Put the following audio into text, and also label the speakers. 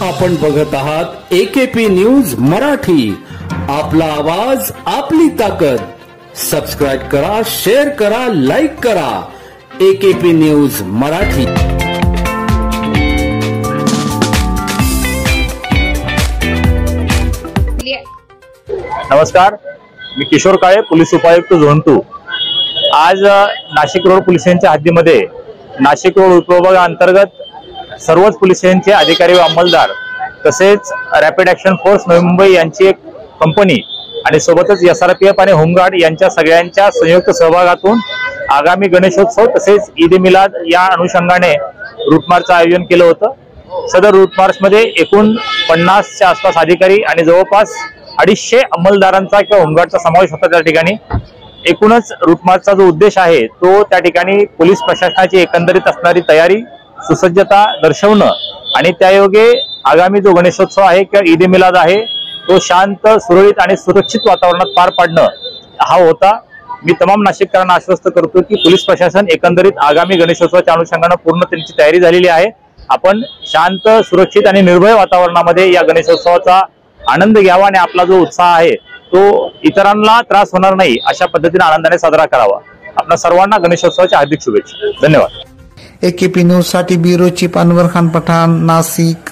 Speaker 1: आपण बघत आहात AKP न्यूज मराठी, आपला आवाज आपली ताकद। सबस्क्राइब करा, शेअर करा, लाईक करा। AKP news Marathi.
Speaker 2: नमस्कार, मी किशोर काळे, पोलीस उपायुक्त झोन 2। आज नाशिक रोड पोलीस स्टेशनच्या हद्दीमध्ये नाशिक रोड उपविभागाअंतर्गत सर्वच पोलीस स्टेशनचे अधिकारी व अंमलदार तसेच rapid action force Navi Mumbai यांची एक कंपनी आणि सोबतच SRPF आणि होमगार्ड यांच्या सगळ्यांच्या संयुक्त सहभागातून आगामी गणेशोत्सव तसेच ईद ए मिलाद या अनुषंगाने रूट मार्चचं आयोजन केलं होतं। सदर रूट मार्च मध्ये एकूण 50च्या आसपास अधिकारी आणि जवळपास 250 अंमलदारांचा किंवा होमगार्डचा समावेश होता। त्या ठिकाणी एकूणच रूट मार्चचा जो उद्देश आहे तो त्या ठिकाणी पोलीस प्रशासनाची एकंदरीत असणारी तयारी, सुसज्जता दर्शवणं आणि त्यायोगे आगामी जो गणेशोत्सव आहे किंवा ईद ए मिलाद आहे तो शांत, सुरळीत आणि सुरक्षित वातावरणात पार पाडणं हा होता। मी तमाम नाशिककरांना आश्वस्त करतो की पोलीस प्रशासन एकंदरीत आगामी गणेशोत्सवाच्या अनुषंगाने पूर्ण त्यांची तयारी झालेली आहे। आपण शांत, सुरक्षित आणि निर्भय वातावरणामध्ये या गणेशोत्सवाचा आनंद घ्यावा आणि आपला जो उत्साह आहे तो इतरांना त्रास होणार नाही अशा पद्धतीने आनंदाने साजरा करावा। आपल्या सर्वांना गणेशोत्सवाच्या हार्दिक शुभेच्छा। धन्यवाद।
Speaker 3: AKP न्यूज साठी ब्युरो चीफ अनवर खान पठाण, नाशिक।